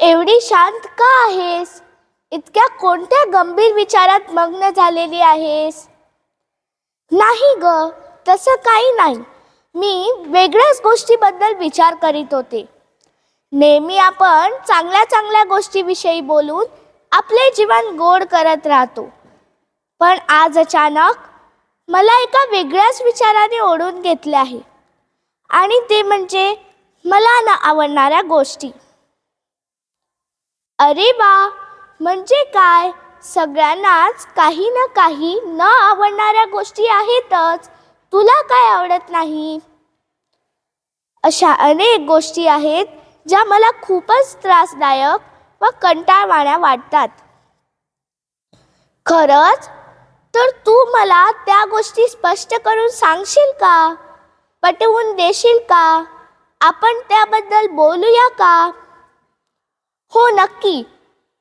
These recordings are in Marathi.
एवढी शांत का आहेस? इतक्या कोणत्या गंभीर विचारात मग्न झालेली आहेस? नाही ग, तसं काही नाही. मी वेगळ्याच गोष्टीबद्दल विचार करीत होते. नेहमी आपण चांगल्या चांगल्या गोष्टीविषयी बोलून आपले जीवन गोड करत राहतो. पण आज अचानक मला एका वेगळ्याच विचाराने ओढून घेतले आहे. आणि ते म्हणजे मला न आवडणाऱ्या गोष्टी. अरे वा, म्हणजे काय? सगळ्यांनाच काही ना काही न आवडणाऱ्या गोष्टी आहेतच. तुला काय आवडत नाही? अशा अनेक गोष्टी आहेत ज्या मला खूपच त्रासदायक व कंटाळवाण्या वाटतात. खरंच? तर तू मला त्या गोष्टी स्पष्ट करून सांगशील का? पटवून देशील का? आपण त्याबद्दल बोलूया का? हो, नक्की.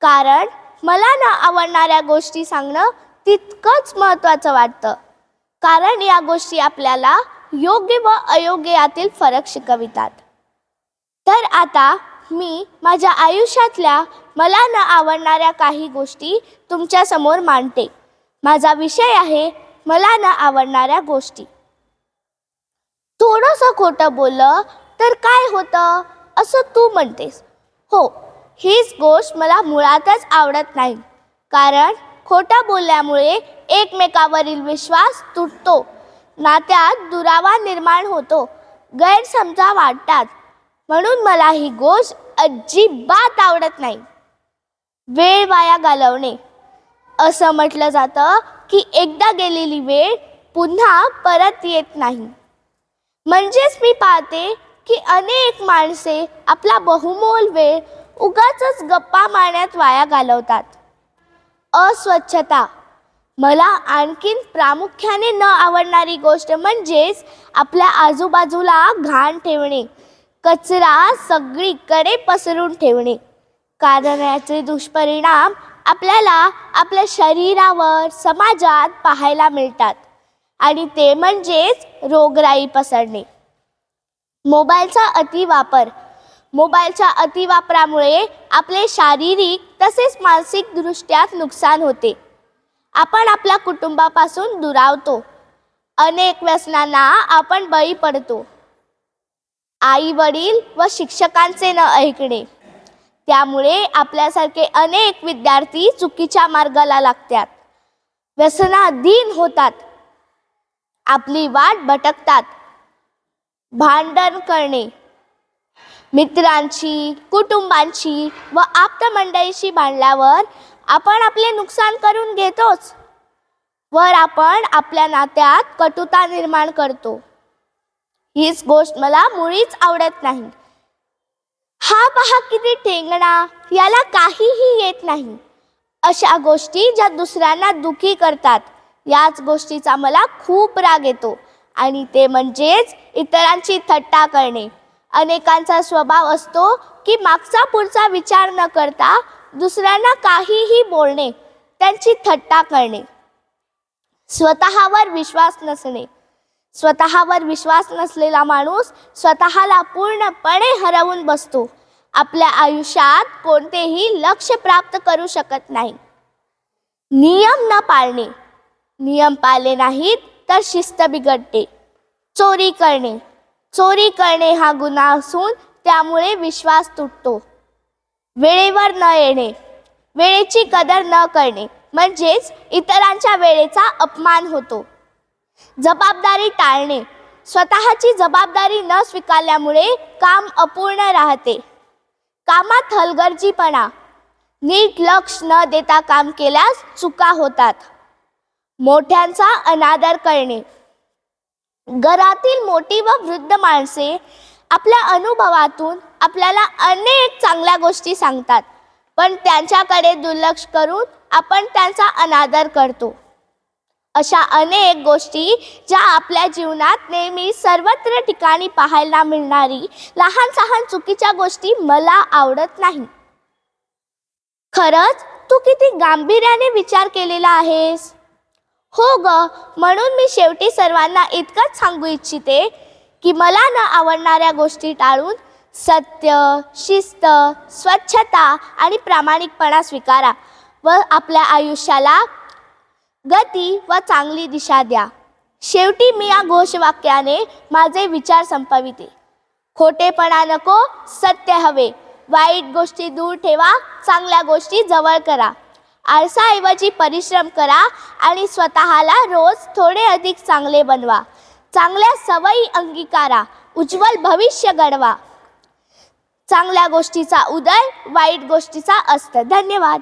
कारण मला न आवडणाऱ्या गोष्टी सांगणं तितकंच महत्त्वाचं वाटतं. कारण या गोष्टी आपल्याला योग्य व अयोग्य यातील फरक शिकवितात. तर आता मी माझ्या आयुष्यातल्या मला न आवडणाऱ्या काही गोष्टी तुमच्यासमोर मांडते. माझा विषय आहे मला न आवडणाऱ्या गोष्टी. थोडंसं खोटं बोललं तर काय होतं असं तू म्हणतेस. हो, हीच गोष्ट मला मुळातच आवडत नाही. कारण खोटं बोलल्यामुळे एकमेकावरील विश्वास तुटतो, नात्यात दुरावा निर्माण होतो, गैरसमजा वाढतात. म्हणून मला ही गोष्ट अजिबात आवडत नाही. वेळ वाया घालवणे. असं म्हटलं जातं की एकदा गेलेली वेळ पुन्हा परत येत नाही. म्हणजेच मी पाहते की अनेक माणसे आपला बहुमोल वेळ उगाचच गप्पा मारण्यात वाया घालवतात. अस्वच्छता. मला आणखीन प्रामुख्याने न आवडणारी गोष्ट म्हणजेच आपल्या आजूबाजूला घाण ठेवणे, कचरा सगळीकडे पसरून ठेवणे. कारण याचे दुष्परिणाम आपल्याला आपल्या शरीरावर, समाजात पाहायला मिळतात. आणि ते म्हणजेच रोगराई पसरणे. मोबाईलचा अतिवापर. मोबाईलच्या अतिवापरामुळे आपले शारीरिक तसेच मानसिक दृष्ट्या नुकसान होते. आपण आपल्या कुटुंबापासून दुरावतो. अनेक व्यसनांना आपण बळी पडतो. आई वडील व शिक्षकांचे न ऐकणे. त्यामुळे आपल्यासारखे अनेक विद्यार्थी चुकीच्या मार्गाला लागतात, व्यसनाधीन होतात, आपली वाट भटकतात. भांडण करणे. मित्रांची, कुटुंबांची व आप्तमंडळीशी भांडल्यावर आपण आपले नुकसान करून घेतोच, वर आपण आपल्या नात्यात कटुता निर्माण करतो. हीच गोष्ट मला मुळीच आवडत नाही. हा पहा किती ठेंगणा, याला काहीही येत नाही. अशा गोष्टी ज्या दुसऱ्यांना दुखी करतात, याच गोष्टीचा मला खूप राग येतो. आणि ते म्हणजेच इतरांची थट्टा करणे. अनेकांचा स्वभाव असतो की मागचा पुढचा विचार न करता दुसऱ्यांना काहीही बोलणे, त्यांची थट्टा करणे. स्वतःवर विश्वास नसणे. स्वतःवर विश्वास नसलेला माणूस स्वतःला पूर्णपणे हरवून बसतो. आपल्या आयुष्यात कोणतेही लक्ष्य प्राप्त करू शकत नाही. नियम न पाळणे. नियम पाळले नाहीत तर शिस्त बिघडते. चोरी करणे. चोरी करणे हा गुन्हा असून त्यामुळे विश्वास तुटतो. वेळेवर न येणे. वेळेची कदर न करणे म्हणजेच इतरांच्या वेळेचा अपमान होतो. जबाबदारी टाळणे. स्वतःची जबाबदारी न स्वीकारल्यामुळे काम अपूर्ण राहते. कामात हलगर्जीपणा. नीट लक्ष न देता काम केल्यास चुका होतात. मोठ्यांचा अनादर करणे. घरातील मोठी व वृद्ध माणसे आपल्या अनुभवातून आपल्याला अनेक चांगल्या गोष्टी सांगतात, पण त्यांच्याकडे दुर्लक्ष करून आपण त्यांचा अनादर करतो. अशा अनेक गोष्टी ज्या आपल्या जीवनात नेहमी सर्वत्र ठिकाणी पाहायला मिळणारी लहान सहान चुकीच्या गोष्टी मला आवडत नाही. खरंच तू किती गांभीर्याने विचार केलेला आहेस. हो ग, म्हणून मी शेवटी सर्वांना इतकंच सांगू इच्छिते की मला न आवडणाऱ्या गोष्टी टाळून सत्य, शिस्त, स्वच्छता आणि प्रामाणिकपणा स्वीकारा व आपल्या आयुष्याला गती व चांगली दिशा द्या. शेवटी मी या घोषवाक्याने माझे विचार संपविते. खोटेपणा नको, सत्य हवे. वाईट गोष्टी दूर ठेवा, चांगल्या गोष्टी जवळ करा. आळसाऐवजी परिश्रम करा आणि स्वतःला रोज थोडे अधिक चांगले बनवा. चांगल्या सवयी अंगीकारा, उज्ज्वल भविष्य घडवा. चांगल्या गोष्टीचा उदय, वाईट गोष्टीचा अस्त. धन्यवाद.